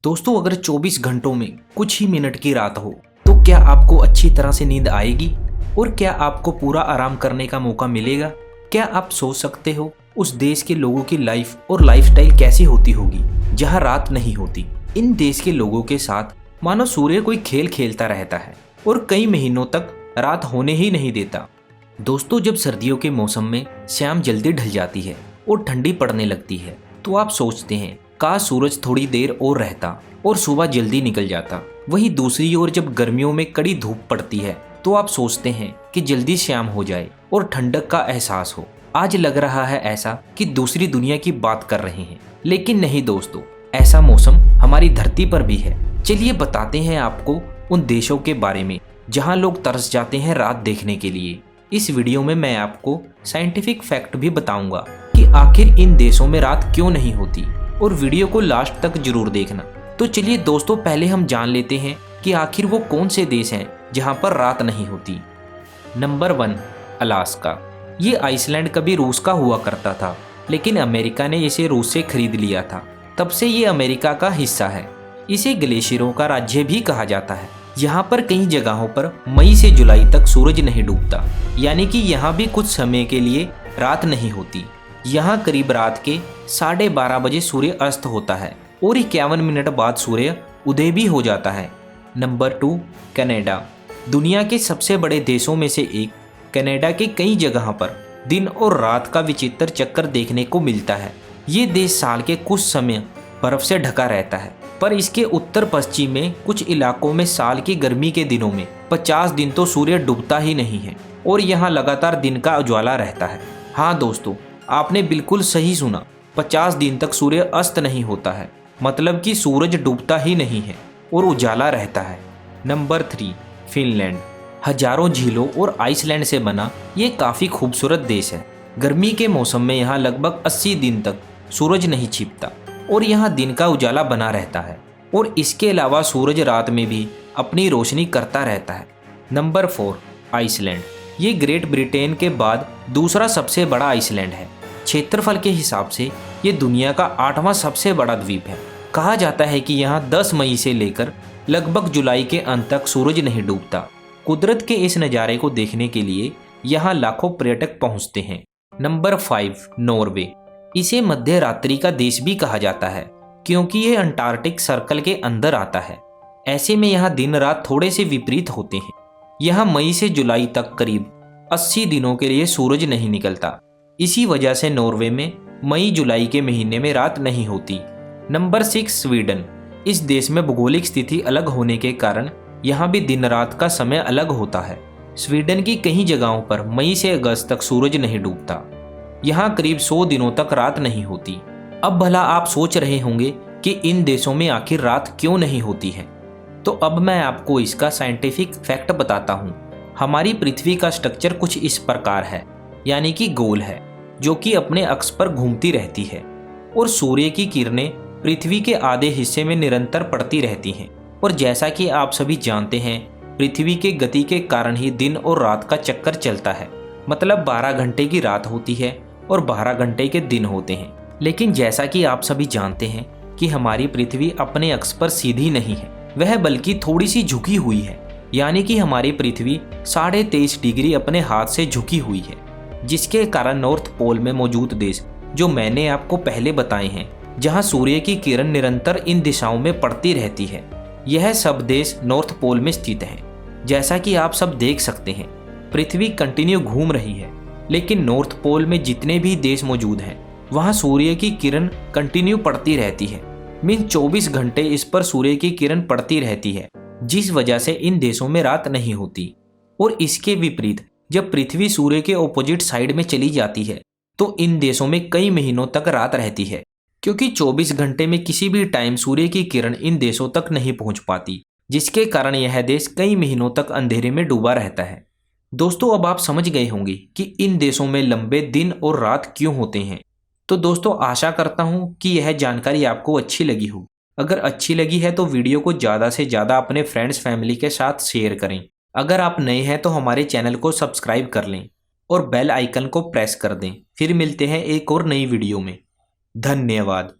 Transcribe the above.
दोस्तों, अगर 24 घंटों में कुछ ही मिनट की रात हो तो क्या आपको अच्छी तरह से नींद आएगी और क्या आपको पूरा आराम करने का मौका मिलेगा? क्या आप सोच सकते हो उस देश के लोगों की लाइफ और लाइफस्टाइल कैसी होती होगी जहां रात नहीं होती? इन देश के लोगों के साथ मानो सूर्य कोई खेल खेलता रहता है और कई महीनों तक रात होने ही नहीं देता। दोस्तों, जब सर्दियों के मौसम में शाम जल्दी ढल जाती है और ठंडी पड़ने लगती है तो आप सोचते हैं काश सूरज थोड़ी देर और रहता और सुबह जल्दी निकल जाता। वहीं दूसरी ओर जब गर्मियों में कड़ी धूप पड़ती है तो आप सोचते हैं कि जल्दी शाम हो जाए और ठंडक का एहसास हो। आज लग रहा है ऐसा कि दूसरी दुनिया की बात कर रहे हैं, लेकिन नहीं दोस्तों, ऐसा मौसम हमारी धरती पर भी है। चलिए बताते हैं आपको उन देशों के बारे में जहां लोग तरस जाते हैं रात देखने के लिए। इस वीडियो में मैं आपको साइंटिफिक फैक्ट भी बताऊंगा कि आखिर इन देशों में रात क्यों नहीं होती, और वीडियो को लास्ट तक जरूर देखना। तो चलिए दोस्तों, पहले हम जान लेते हैं कि आखिर वो कौन से देश हैं जहां पर रात नहीं होती। Number 1, Alaska. ये आइसलैंड कभी रूस का हुआ करता था, लेकिन अमेरिका ने इसे रूस से खरीद लिया था। तब से ये अमेरिका का हिस्सा है। इसे ग्लेशियरों का राज्य भी कहा जाता है। यहाँ पर कई जगहों पर मई से जुलाई तक सूरज नहीं डूबता, यानी कि यहाँ भी कुछ समय के लिए रात नहीं होती। यहाँ करीब रात के 12:30 बजे सूर्य अस्त होता है और 51 मिनट बाद सूर्य उदय भी हो जाता है। Number 2, Canada. दुनिया के सबसे बड़े देशों में से एक कनाडा के कई जगह पर दिन और रात का विचित्र चक्कर देखने को मिलता है। ये देश साल के कुछ समय बर्फ से ढका रहता है, पर इसके उत्तर पश्चिम में कुछ इलाकों में साल की गर्मी के दिनों में 50 दिन तो सूर्य डूबता ही नहीं है और यहाँ लगातार दिन का उजाला रहता है। हाँ दोस्तों, आपने बिल्कुल सही सुना, 50 दिन तक सूर्य अस्त नहीं होता है, मतलब कि सूरज डूबता ही नहीं है और उजाला रहता है। Number 3, Finland. हजारों झीलों और आइसलैंड से बना ये काफ़ी खूबसूरत देश है। गर्मी के मौसम में यहाँ लगभग 80 दिन तक सूरज नहीं छिपता और यहाँ दिन का उजाला बना रहता है, और इसके अलावा सूरज रात में भी अपनी रोशनी करता रहता है। Number 4, Iceland. ये ग्रेट ब्रिटेन के बाद दूसरा सबसे बड़ा आइसलैंड है। क्षेत्रफल के हिसाब से ये दुनिया का 8वां सबसे बड़ा द्वीप है। कहा जाता है कि यहाँ 10 मई से लेकर लगभग जुलाई के अंत तक सूरज नहीं डूबता। कुदरत के इस नज़ारे को देखने के लिए यहाँ लाखों पर्यटक पहुँचते हैं। Number 5, Norway. इसे मध्य रात्रि का देश भी कहा जाता है क्योंकि ये अंटार्कटिक सर्कल के अंदर आता है। ऐसे में यहाँ दिन रात थोड़े से विपरीत होते हैं। यहाँ मई से जुलाई तक करीब 80 दिनों के लिए सूरज नहीं निकलता। इसी वजह से नॉर्वे में मई जुलाई के महीने में रात नहीं होती। Number 6, Sweden. इस देश में भौगोलिक स्थिति अलग होने के कारण यहाँ भी दिन रात का समय अलग होता है। स्वीडन की कई जगहों पर मई से अगस्त तक सूरज नहीं डूबता। यहाँ करीब 100 दिनों तक रात नहीं होती। अब भला आप सोच रहे होंगे कि इन देशों में आखिर रात क्यों नहीं होती है, तो अब मैं आपको इसका साइंटिफिक फैक्ट बताता हूँ। हमारी पृथ्वी का स्ट्रक्चर कुछ इस प्रकार है, यानी कि गोल है, जो कि अपने अक्ष पर घूमती रहती है और सूर्य की किरणें पृथ्वी के आधे हिस्से में निरंतर पड़ती रहती हैं। और जैसा कि आप सभी जानते हैं, पृथ्वी के गति के कारण ही दिन और रात का चक्कर चलता है। मतलब 12 घंटे की रात होती है और 12 घंटे के दिन होते हैं। लेकिन जैसा कि आप सभी जानते हैं कि हमारी पृथ्वी अपने अक्ष पर सीधी नहीं है, वह बल्कि थोड़ी सी झुकी हुई है। यानी कि हमारी पृथ्वी 23.5 डिग्री अपने हाथ से झुकी हुई है, जिसके कारण नॉर्थ पोल में मौजूद देश जो मैंने आपको पहले बताए हैं, जहां सूर्य की किरण निरंतर इन दिशाओं में पड़ती रहती है, यह सब देश नॉर्थ पोल में स्थित हैं। जैसा कि आप सब देख सकते हैं, पृथ्वी कंटिन्यू घूम रही है, लेकिन नॉर्थ पोल में जितने भी देश मौजूद हैं वहां सूर्य की किरण कंटिन्यू पड़ती रहती है। मीन 24 घंटे इस पर सूर्य की किरण पड़ती रहती है, जिस वजह से इन देशों में रात नहीं होती। और इसके विपरीत जब पृथ्वी सूर्य के ऑपोजिट साइड में चली जाती है तो इन देशों में कई महीनों तक रात रहती है, क्योंकि 24 घंटे में किसी भी टाइम सूर्य की किरण इन देशों तक नहीं पहुंच पाती, जिसके कारण यह देश कई महीनों तक अंधेरे में डूबा रहता है। दोस्तों, अब आप समझ गए होंगे कि इन देशों में लंबे दिन और रात क्यों होते हैं। तो दोस्तों, आशा करता हूं कि यह जानकारी आपको अच्छी लगी हो। अगर अच्छी लगी है तो वीडियो को ज़्यादा से ज़्यादा अपने फ्रेंड्स फैमिली के साथ शेयर करें। अगर आप नए हैं तो हमारे चैनल को सब्सक्राइब कर लें और बेल आइकन को प्रेस कर दें। फिर मिलते हैं एक और नई वीडियो में। धन्यवाद।